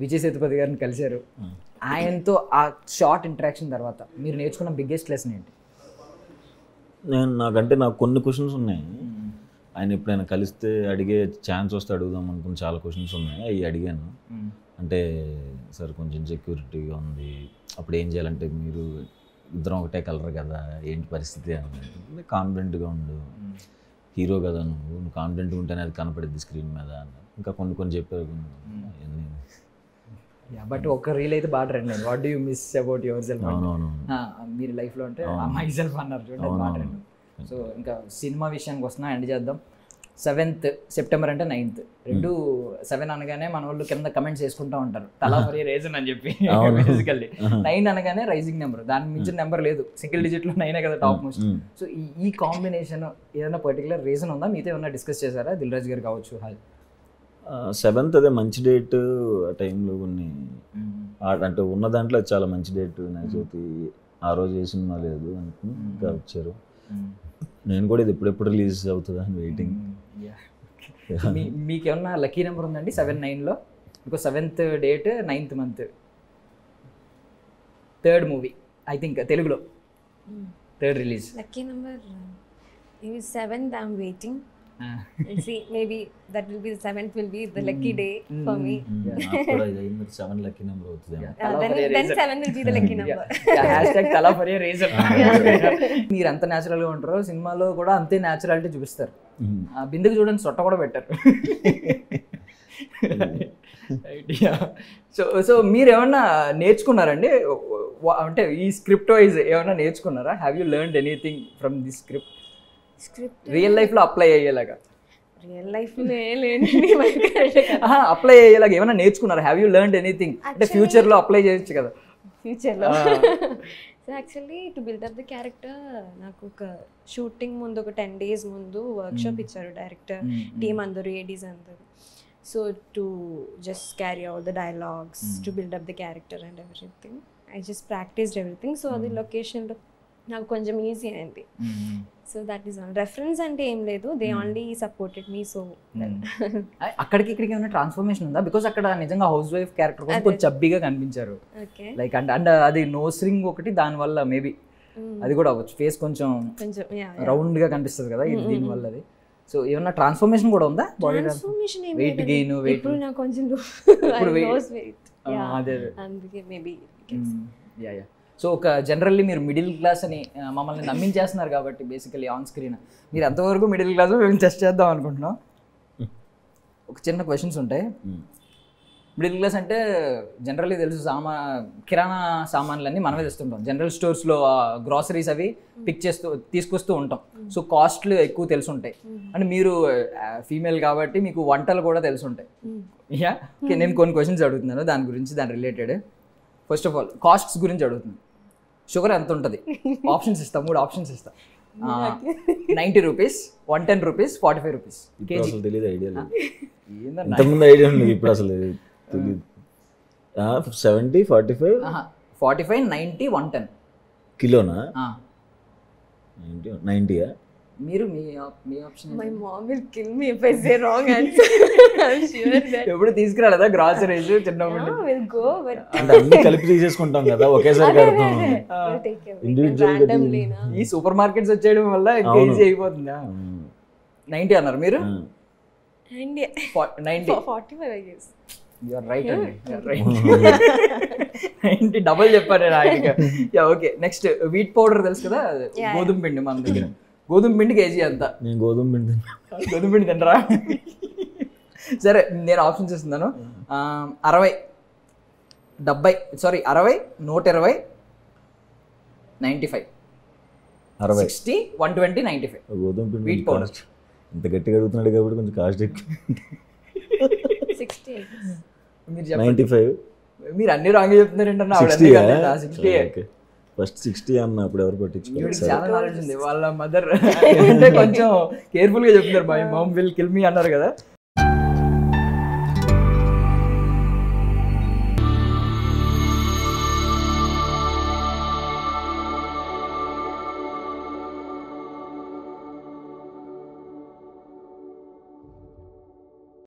విజయ్ సేతుపతి గారిని కలిశారు. ఆయనతో ఆ షార్ట్ ఇంటరాక్షన్ తర్వాత మీరు నేర్చుకున్న బిగ్గెస్ట్ లెసన్ ఏంటి? నాకు కొన్ని క్వశ్చన్స్ ఉన్నాయి. ఆయన ఎప్పుడైనా కలిస్తే అడిగే ఛాన్స్ వస్తే అడుగుదాం అనుకున్న చాలా క్వశ్చన్స్ ఉన్నాయి. అవి అడిగాను. అంటే సార్ కొంచెం సెక్యూరిటీగా ఉంది, అప్పుడు ఏం చేయాలంటే మీరు ఇద్దరం ఒకటే కలర్ కదా, ఏంటి పరిస్థితి అని. కాన్ఫిడెంట్గా ఉండు, హీరో కదా నువ్వు కాన్ఫిడెంట్గా ఉంటేనే అది కనపడుద్ది స్క్రీన్ మీద. ఇంకా కొన్ని చెప్పారు. బట్ ఒక రీల్ అయితే బాగా ట్రెండ్ అయింది. What do you miss about your self? మీరు లైఫ్లో అంటే మై సెల్ఫ్ అన్నారు చూడండి, బాగా ట్రెండ్. సో ఇంకా సినిమా విషయానికి వస్తున్నా, ఎండ్ చేద్దాం. 7th సెప్టెంబర్ అంటే 9th 7 అనగానే మన వాళ్ళు కింద కమెంట్స్ చేసుకుంటూ ఉంటారు, తలా ఫర్ రీజన్ అని చెప్పి. బేసికల్లీ 9 అనగానే రైజింగ్ నెంబర్, దాని మించిన నెంబర్ లేదు, సింగిల్ డిజిట్లో 9 కదా టాప్ మోస్ట్. సో ఈ కాంబినేషన్ ఏదైనా పర్టికులర్ రీజన్ ఉందా? మీతో ఏమన్నా డిస్కస్ చేశారా? దిల్ రాజు గారు కావచ్చు. 7th అదే మంచి డేట్. ఆ టైంలో కొన్ని అంటే ఉన్న దాంట్లో చాలా మంచి డేట్. నాకైతే ఆ రోజు ఏ సినిమా లేదు అనుకుని ఇంకా వచ్చారు. నేను కూడా ఇది ఎప్పుడెప్పుడు రిలీజ్ అవుతుందా అని వెయిటింగ్. మీకేమన్నా లక్కీ నెంబర్ ఉందండి 7-9లో? ఇంకో 7th date 9th month, 3rd movie I think తెలుగులో 3rd release. Lucky number 7th. I'm waiting. See, maybe that will be the 7th will be the lucky day for me. కూడా ఇది 7 lucky number అవుతుంది. Then 7 will be the lucky number. తలా for a reason. మీరు ఎంత న్యాచురల్గా ఉంటారో సినిమాలో కూడా అంతే న్యాచురాలిటీ చూపిస్తారు. బిందుకు చూడండి, సొట్ట కూడా పెట్టారు. సో మీరు ఏమన్నా నేర్చుకున్నారండి? అంటే ఈ స్క్రిప్ట్ వైజ్ ఏమన్నా నేర్చుకున్నారా? Have you learned anything from this script? Real లైఫ్లో అప్లై అయ్యేలాగా? రియల్ లైఫ్లో అప్లై అయ్యేలాగా ఏమైనా నేర్చుకున్నారా? Have you learned anything? అంటే ఫ్యూచర్లో అప్లై చేయొచ్చు కదా. ఫ్యూచర్లో so actually to build up the character నాకు ఒక షూటింగ్ ముందు ఒక 10 days ముందు వర్క్షాప్ ఇచ్చారు డైరెక్టర్, టీమ్ అందరూ, ఏడీస్ అందరూ. So to just carry out the dialogues, to build up the character and everything. I just practised everything. So అది లొకేషన్లో నాకు కొంచెం ఈజీ అయింది. సో దట్ ఈస్ రెఫరెన్స్ అంటే ఏం లేదు, they only supported me. So అక్కడికి ఇక్కడికి ఏమైనా ట్రాన్స్ఫర్మేషన్ ఉందా? బికాస్ అక్కడ నిజంగా హౌస్ వైఫ్ క్యారెక్టర్ కొంచెం చబ్బీగా కనిపించారు. లైక్ అండ్ అది నోస్ రింగ్ ఒకటి, దానివల్ల మేబీ అది కూడా అవ్వచ్చు. ఫేస్ కొంచెం రౌండ్ గా కనిపిస్తుంది కదా దీనివల్ల. అది సో ఏమన్నా ట్రాన్స్ఫర్మేషన్ కూడా ఉందా? Body transformation, weight gain, weight ఇప్పుడు నాకు కొంచెం అదే అందుకే మేబీ. యా. సో ఒక జనరల్లీ మీరు మిడిల్ క్లాస్ అని మమ్మల్ని నమ్మించేస్తున్నారు కాబట్టి బేసికలీ ఆన్ స్క్రీన్ మీరు ఎంతవరకు మిడిల్ క్లాస్ మేము టెస్ట్ చేద్దాం అనుకుంటున్నాం. ఒక చిన్న క్వశ్చన్స్ ఉంటాయి. మిడిల్ క్లాస్ అంటే జనరల్లీ తెలుసు, కిరాణా సామాన్లన్నీ మనమే తెస్తుంటాం. జనరల్ స్టోర్స్లో గ్రాసరీస్ అవి తీసుకొస్తూ ఉంటాం. సో కాస్ట్లు ఎక్కువ తెలిసి ఉంటాయి. అంటే మీరు ఫీమేల్ కాబట్టి మీకు వంటలు కూడా తెలిసి ఉంటాయి. యా, నేను కొన్ని క్వశ్చన్స్ అడుగుతున్నాను దాని గురించి, దాని related. First of all costs గురించి అడుగుతున్నాను. షుగర్ ఎంత ఉంటుంది? ఆప్షన్స్ ఇస్తా, 3 ఆప్షన్స్ ఇస్తా. 90 రూపీస్, 110 రూపీస్, 45 రూపీస్. అసలు తెలియదు, ఐడియా లేదు. ఇంతకుముందు ఐడియా ఉంది, ఇప్పుడు అసలు తెలియదు. 70, 45, 90, 110 కిలోనా? 90. మీరు మీ option. My mom will kill me if I say wrong answer. I'm sure that. ఎప్పుడు తీసుకురాలేదా గ్రాసరీస్ చిన్నప్పుడు? No, we'll go but అంటే అన్ని కలిపి తీసేసుకుంటాం కదా, ఒకేసారి కడతాం. we'll take care randomly na. ఈ సూపర్ మార్కెట్స్ వచ్చేయడం వల్ల ఈజీ అయిపోతుందా? 90 అన్నారు మీరు? 90 45 I guess. You are right అండి, you are right. 90 డబుల్ చెప్పాను నేను ఆయనకి. Yeah, okay. Next wheat powder తెలుసు కదా, గోధుమ పిండి మన దగ్గర. గోధుమ పిండి కేజీ ఎంత? నేను గోధుమ పిండి తింటారా? సరే, నేను ఆప్షన్స్ ఇస్తున్నాను. 60, 70, సారీ 60, 120, 95. 60, 120, 95. గోధుమ పిండి వీట్ పౌడర్. ఇంత గట్టిగా అడుగుతున్నాడు కాబట్టి కొంచెం కాస్ట్ ఎక్కువ. 60. మీరు 95. మీరు అన్ని రాంగ్ చెప్తున్నారంటే 60. ఫస్ట్ 60 అన్న, అప్పుడు ఎవరు పట్టించుకోలేదు. చాలా నాలెడ్జ్ ఉంది. వాళ్ళ మదర్ అంటే కొంచెం కేర్ఫుల్ గా చెప్తున్నారు. My mom will kill me అన్నారు కదా.